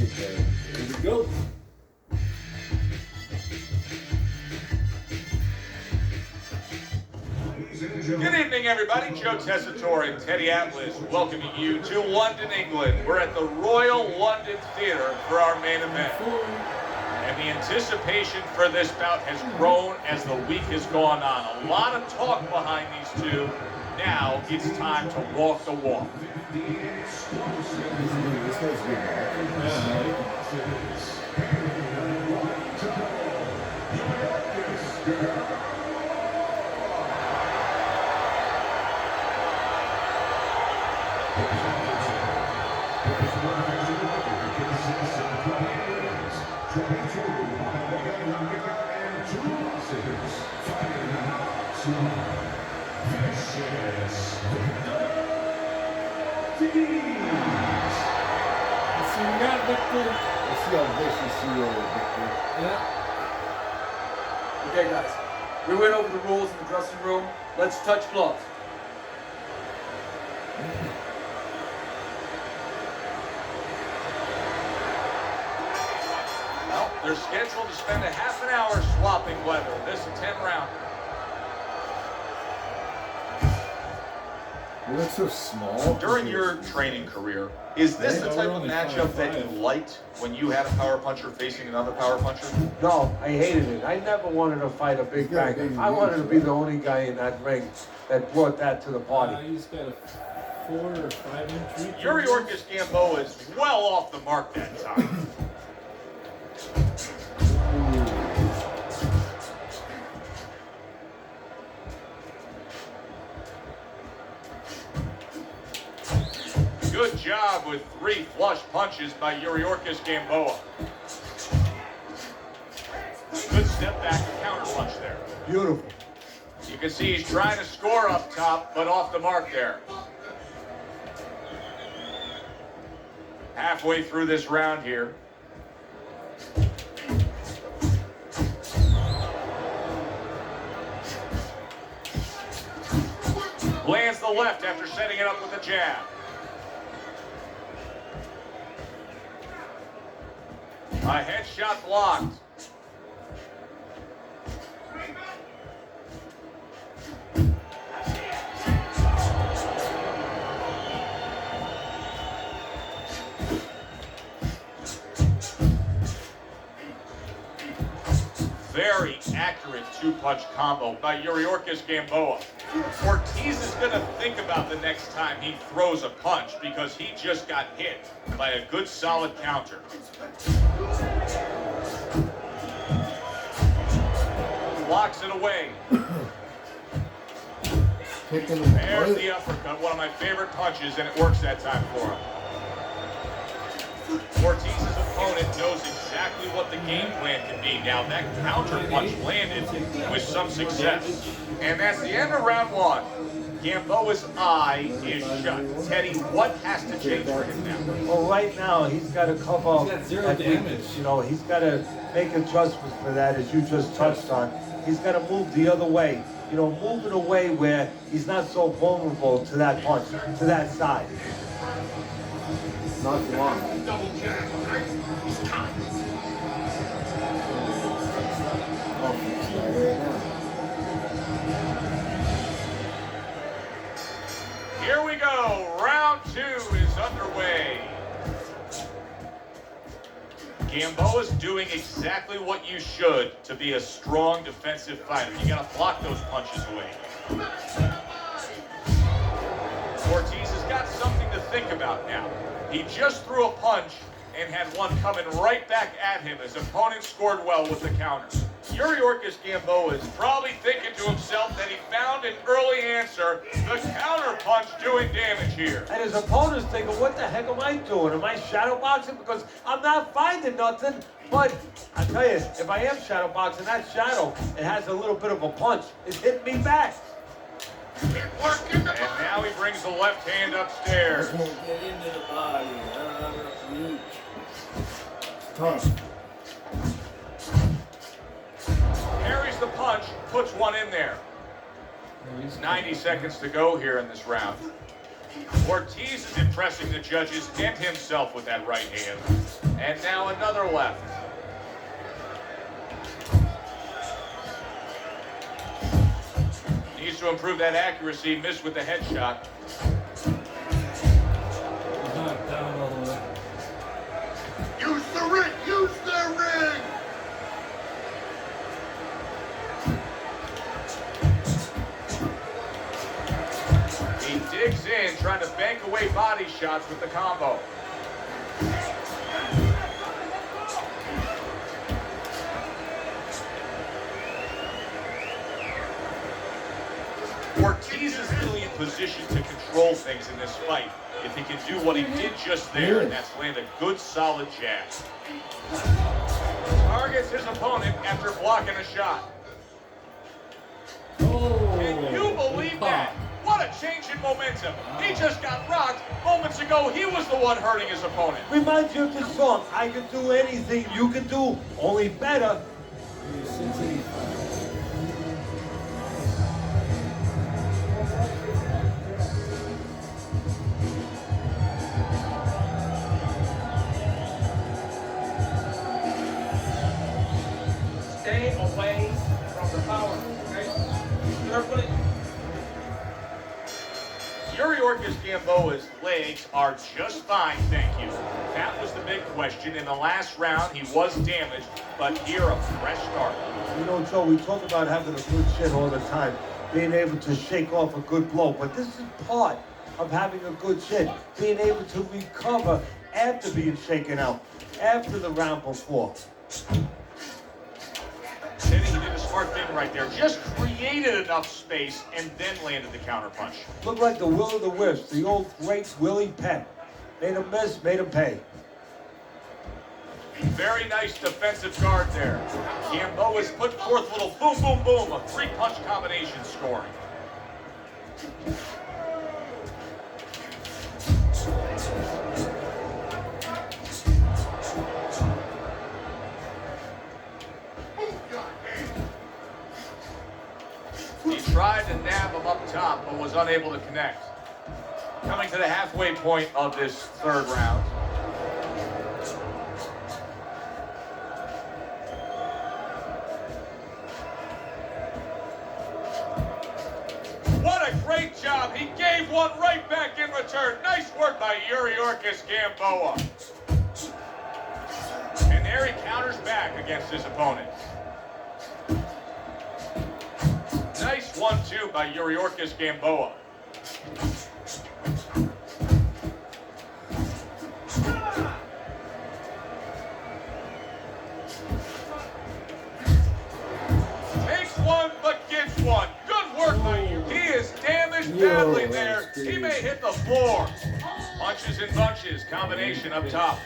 Here we go. Good evening, everybody. Joe Tessitore and Teddy Atlas welcoming you to London, England. We're at the Royal London Theatre for our main event. And the anticipation for this bout has grown as the week has gone on. A lot of talk behind these two. Now it's time to walk the walk. Okay, guys. We went over the rules in the dressing room. Let's touch gloves. Well, they're scheduled to spend a half an hour swapping leather. This is a 10-round. You look so small. During your training career, is this the type of matchup that you liked when you had a power puncher facing another power puncher? No, I hated it. I never wanted to fight a big banger. I wanted to be the only guy in that ring that brought that to the party. He's got a 4 or 5 inch reach. Yuriorkis Gamboa is well off the mark that time. Good job with 3 flush punches by Yuriorkis Gamboa. Good step back and counter punch there. Beautiful. You can see he's trying to score up top, but off the mark there. Halfway through this round here. Lands the left after setting it up with a jab. A headshot blocked. Very accurate 2-punch combo by Yuriorkis Gamboa. Ortiz is going to think about the next time he throws a punch because he just got hit by a good solid counter. Blocks it away. There's the uppercut, one of my favorite punches, and it works that time for him. Ortiz's opponent knows exactly what the game plan can be. Now that counter punch landed with some success. And that's the end of round 1. Gamboa's eye is shut. Teddy, what has to change for him now? Well, right now, he's got to cover He's got 0 that damage. weakness. You know, he's got to make adjustments for that, as you just touched on. He's got to move the other way. You know, move in a way where he's not so vulnerable to that punch, to that side. Not long. Here we go. Round 2 is underway. Gamboa's doing exactly what you should to be a strong defensive fighter. You gotta block those punches away. Ortiz has got something to think about now. He just threw a punch and had one coming right back at him. His opponent scored well with the counter. Yuriorkis Gamboa is probably thinking to himself that he found an early answer. The counter punch doing damage here. And his opponent's thinking, what the heck am I doing? Am I shadow boxing? Because I'm not finding nothing. But I tell you, if I am shadow boxing, that shadow, it has a little bit of a punch. It's hitting me back. And now he brings the left hand upstairs. Get into the body. Tough. Parries the punch, puts one in there. 90 seconds to go here in this round. Ortiz is impressing the judges and himself with that right hand. And now another left. Needs to improve that accuracy. Missed with the headshot. Not down all the way. Use the ring! Use the ring! He digs in, trying to bank away body shots with the combo. Ortiz is really in position to control things in this fight if he can do what he did just there, and that's land a good, solid jab. Targets his opponent after blocking a shot. Oh, Can you believe that? What a change in momentum. He just got rocked. Moments ago, he was the one hurting his opponent. Reminds you of the song, I can do anything you can do, only better. Stay away from the power. Okay? Carefully. Yuriorkis Gamboa's legs are just fine, thank you. That was the big question. In the last round, he was damaged, but here a fresh start. You know, Joe, we talk about having a good chin all the time, being able to shake off a good blow, but this is part of having a good chin, being able to recover after being shaken out, after the round before. Teddy, he did a smart thing right there. Just created enough space and then landed the counterpunch. Looked like the will of the wisp, the old great Willie Penn. Made him miss, made him pay. Very nice defensive guard there. Gamboa's put forth a little boom, boom, boom, a three-punch combination scoring. He tried to nab him up top, but was unable to connect. Coming to the halfway point of this third round. What a great job. He gave one right back in return. Nice work by Yuriorkis Gamboa. And there he counters back against his opponent. Nice 1-2 by Yuriorkis Gamboa. Takes one, but gets one. Good work by you. He is damaged badly there. He may hit the floor. Punches and bunches. Combination up top.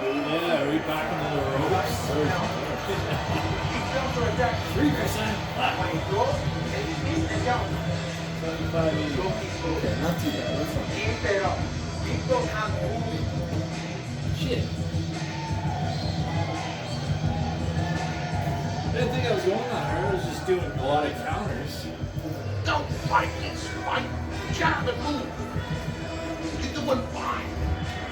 Yeah, are we back into the ropes? 3%. 75, 80. Okay, not too bad. That's not shit. I didn't think I was going that hard. I was just doing a lot of counters. Don't fight this fight. Jab and move. You're doing fine.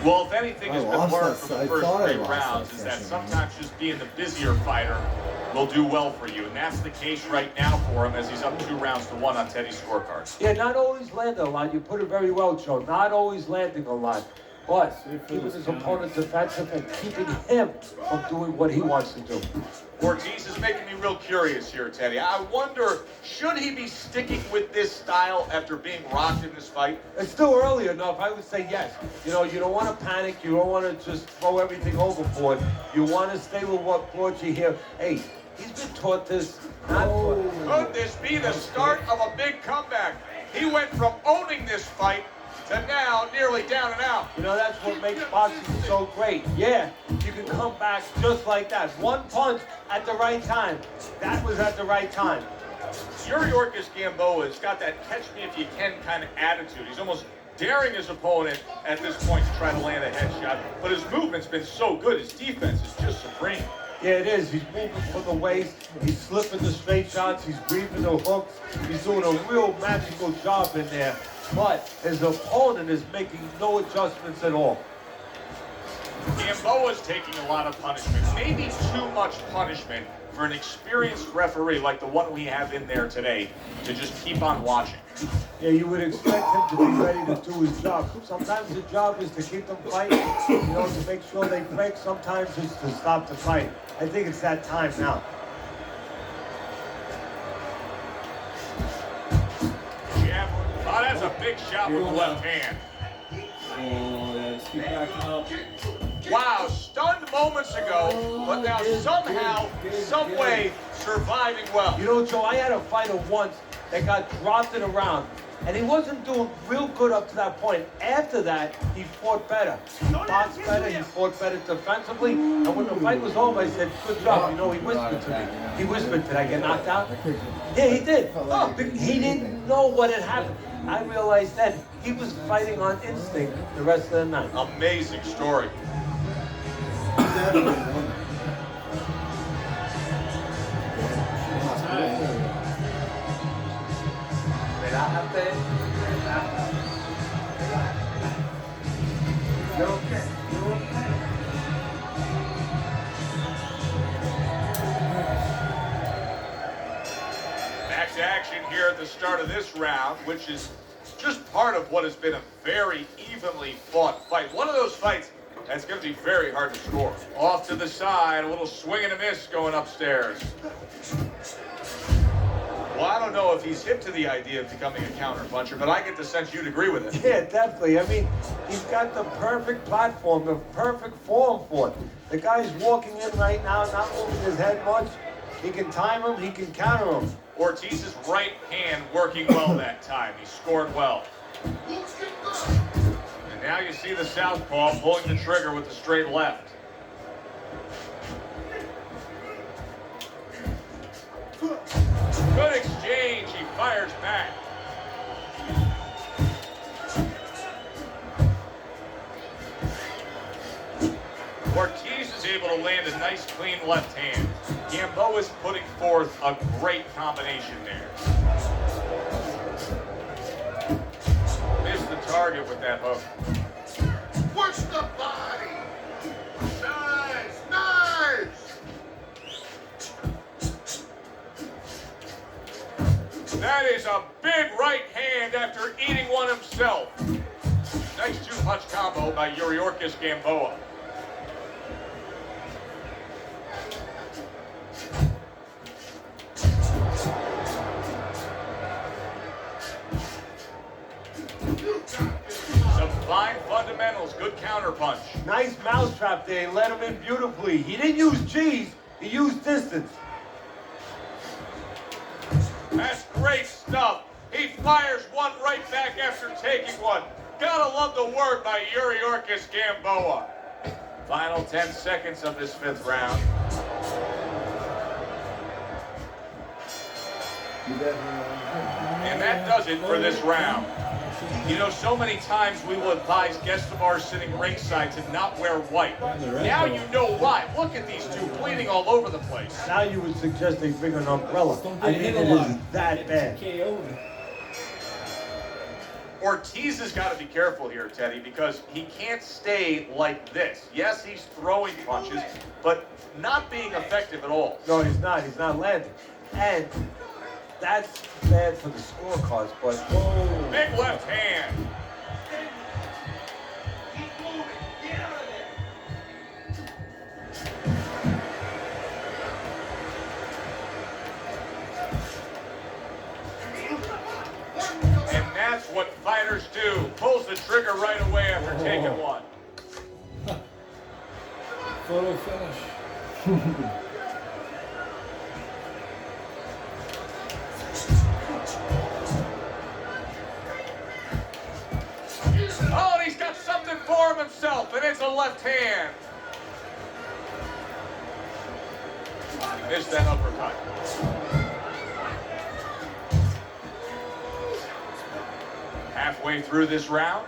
Well, if anything has been learned from the first three lost rounds, that is that session. sometimes just being the busier fighter will do well for you. And that's the case right now for him as he's up 2-1 on Teddy's scorecard. Yeah, not always landing a lot. You put it very well, Joe. Not always landing a lot. But keeping his opponent defensive and keeping him from doing what he wants to do. Ortiz is making me real curious here, Teddy. I wonder, should he be sticking with this style after being rocked in this fight? It's still early enough. I would say yes. You know, you don't want to panic. You don't want to just throw everything overboard. You want to stay with what brought you here. Hey, he's been taught this. Could this be the start of a big comeback? He went from owning this fight to now nearly down and out. You know, that's what makes boxing so great. Yeah, you can come back just like that. One punch at the right time. That was at the right time. Yuriorkis Gamboa has got that catch me if you can kind of attitude. He's almost daring his opponent at this point to try to land a headshot, but his movement's been so good. His defense is just supreme. Yeah, it is. He's moving from the waist. He's slipping the straight shots. He's weaving the hooks. He's doing a real magical job in there. But his opponent is making no adjustments at all. Gamboa's taking a lot of punishment, maybe too much punishment for an experienced referee like the one we have in there today to just keep on watching. Yeah, you would expect him to be ready to do his job. Sometimes the job is to keep them fighting, to make sure they break. Sometimes it's to stop the fight. I think it's that time now. Jab. Oh, that's a big shot with the left hand. Oh, let's keep backing up. Wow, stunned moments ago, but now somehow, some way, surviving well. You know, Joe, I had a fighter once that got dropped in a round, and he wasn't doing real good up to that point. After that, he fought better. He boxed better, he fought better defensively, and when the fight was over, I said, good job. You know, he whispered to me. He whispered, did I get knocked out? Yeah, he did. Oh, he didn't know what had happened. I realized then he was fighting on instinct the rest of the night. Amazing story. Back to action here at the start of this round, which is just part of what has been a very evenly fought fight. One of those fights that's going to be very hard to score. Off to the side, a little swing and a miss going upstairs. Well, I don't know if he's hip to the idea of becoming a counter-puncher, but I get the sense you'd agree with it. Yeah, definitely. I mean, he's got the perfect platform, the perfect form for it. The guy's walking in right now, not moving his head much. He can time him, he can counter him. Ortiz's right hand working well that time. He scored well. And now you see the southpaw pulling the trigger with the straight left. Good exchange. He fires back. Ortiz is able to land a nice, clean left hand. Gamboa is putting forth a great combination there. Missed the target with that hook. Push the body. Nice, nice. That is a big right hand after eating one himself. Nice two-punch combo by Yuriorkis Gamboa. Some fine fundamentals, good counterpunch. Nice mousetrap there. He let him in beautifully. He didn't use cheese. He used distance. That's great stuff. He fires one right back after taking one. Gotta love the work by Yuriorkis Gamboa. Final 10 seconds of this fifth round. And that does it for this round. You know, so many times we will advise guests of ours sitting ringside to not wear white. Now you know why. Look at these two bleeding all over the place. Now you would suggest they bring an umbrella. I mean, it is that bad. Ortiz has got to be careful here, Teddy, because he can't stay like this. Yes, he's throwing punches, but not being effective at all. No, he's not. He's not landing. And that's bad for the scorecards, but whoa. Big left hand. And that's what fighters do. Pulls the trigger right away after taking one. Photo finish. Oh, and he's got something for him himself, and it's a left hand. He missed that uppercut. Halfway through this round.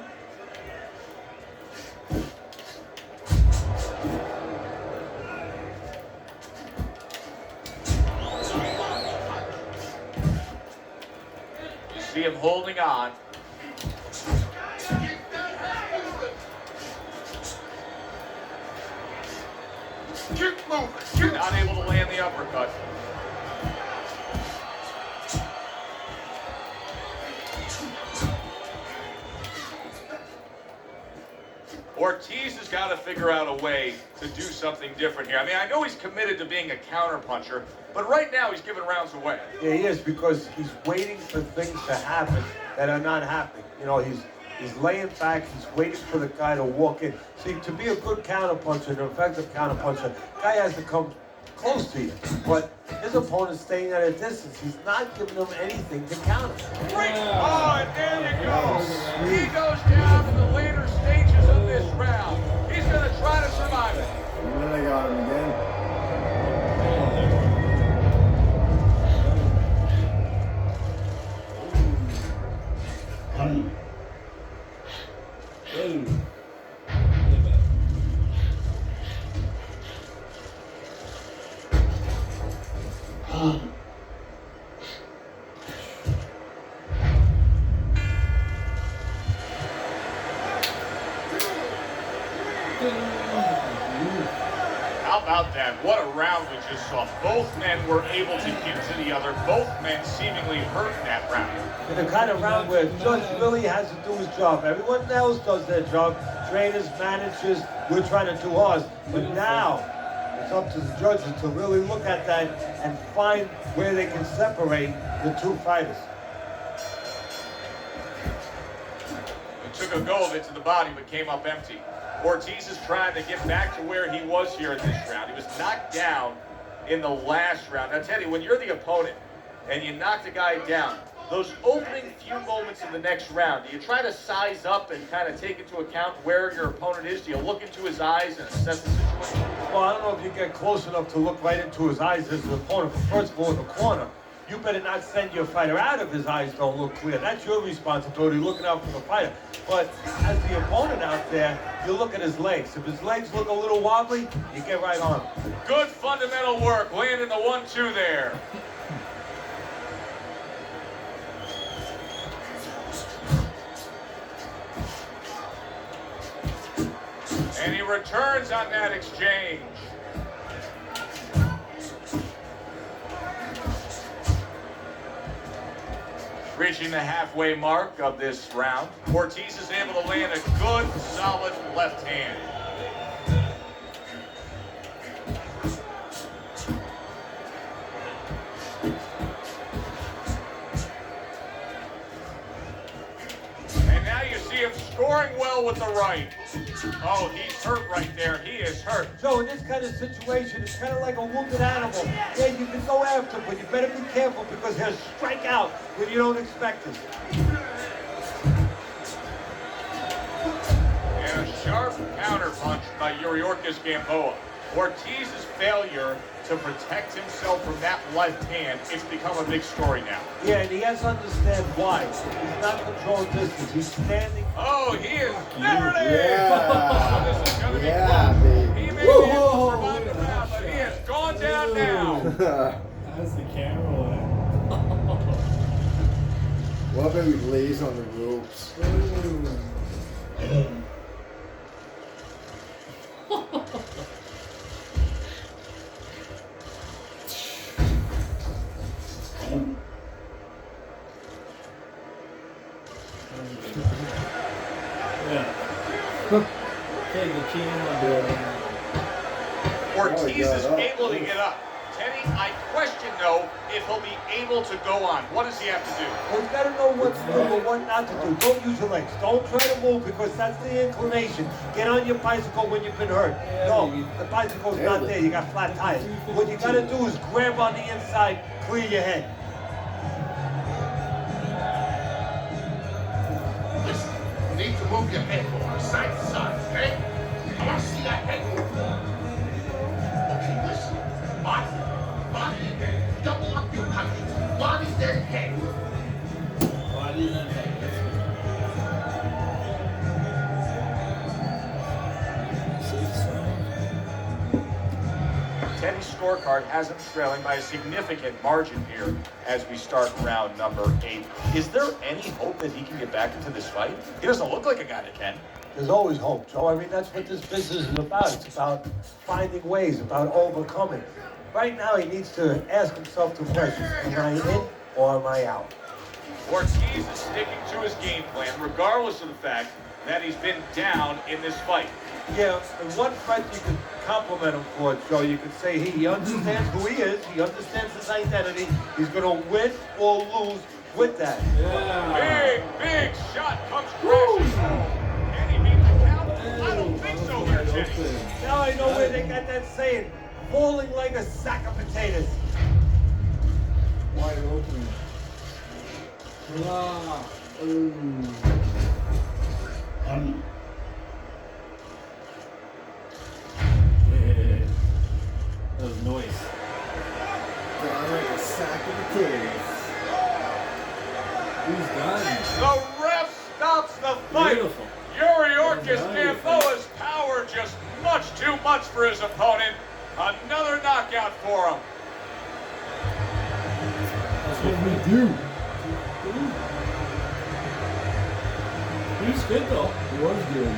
You see him holding on. Keep moving. Not able to land the uppercut. Ortiz has got to figure out a way to do something different here. I mean, I know he's committed to being a counterpuncher, but right now he's giving rounds away. Yeah, he is, because he's waiting for things to happen that are not happening. You know, he's laying back, he's waiting for the guy to walk in. See, to be a good counterpuncher, an effective counterpuncher, guy has to come close to you. But his opponent's staying at a distance. He's not giving him anything to counter. Great! Oh, and there you go. He goes down in the later stages of this round. He's going to try to survive it. And then I got him again. How about that? What a round we just saw. Both men were able to get to the other. Both men seemingly hurt in that round. In the kind of round where the judge really has to do his job. Everyone else does their job. Trainers, managers, we're trying to do ours. But now, it's up to the judges to really look at that and find where they can separate the two fighters. It took a go of it to the body, but came up empty. Ortiz is trying to get back to where he was here in this round. He was knocked down in the last round. Now, Teddy, when you're the opponent and you knock the guy down, those opening few moments in the next round, do you try to size up and kind of take into account where your opponent is? Do you look into his eyes and assess the situation? Well, I don't know if you get close enough to look right into his eyes as an opponent. But first of all, in the corner, you better not send your fighter out if his eyes don't look clear. That's your responsibility, looking out for the fighter. But as the opponent out there, you look at his legs. If his legs look a little wobbly, you get right on him. Good fundamental work, landing the 1-2 there. And he returns on that exchange. Reaching the halfway mark of this round, Ortiz is able to land a good, solid left hand. And now you see him scoring well with the right. Oh, he's hurt right there. He is hurt. So in this kind of situation, it's kind of like a wounded animal. Yeah, you can go after him, but you better be careful because he'll strike out when you don't expect it. And a sharp counter punch by Yuriorkis Gamboa. Ortiz's failure to protect himself from that left hand, it's become a big story now. Yeah, and he has to understand why. He's not controlling distance. He's standing. Oh, he is. There it is! Yeah. This is gonna be Yeah, fun. baby. He may be able to survive the round, but he has gone down now. How's the camera like? What about we lays on the ropes? Take the chin on the Ortiz is up. able to get up. Teddy, I question, though, if he'll be able to go on. What does he have to do? Well, you gotta know what to do and what not to do. Don't use your legs. Don't try to move because that's the inclination. Get on your bicycle when you've been hurt. No, the bicycle's not there. You got flat tires. What you gotta do is grab on the inside, clear your head. Listen, you need to move your head from side to side, okay? I want to see that head move. Okay, listen. Body. Double up your punches. Body, then head. body and head. Teddy's scorecard has him trailing by a significant margin here as we start round number 8. Is there any hope that he can get back into this fight? He doesn't look like a guy that can. There's always hope, Joe. I mean, that's what this business is about. It's about finding ways, about overcoming. Right now, he needs to ask himself two questions. Am I in or am I out? Ortiz is sticking to his game plan, regardless of the fact that he's been down in this fight. Yeah, and one fight you can compliment him for, Joe. You can say he understands who he is. He understands his identity. He's going to win or lose with that. Big shot comes crashing. Can he beat the count? I don't think so here, Teddy. Now I know where they got that saying, falling like a sack of potatoes. Wide open. That was noise. Down like a sack of potatoes. He's done. The ref stops the fight. Beautiful. Yuriorkis Gamboa's power just much too much for his opponent. Another knockout for him. That's what we do. He's good though. He was good.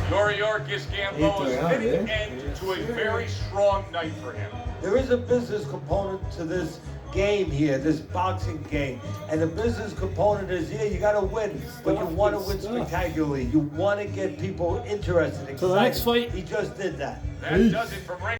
Yuriorkis Gamboa's fitting end to a very strong night for him. There is a business component to this game here, this boxing game. And the business component is, yeah, you got to win, but you want to win spectacularly. You want to get people interested, excited. So the next fight. He just did that. That does it from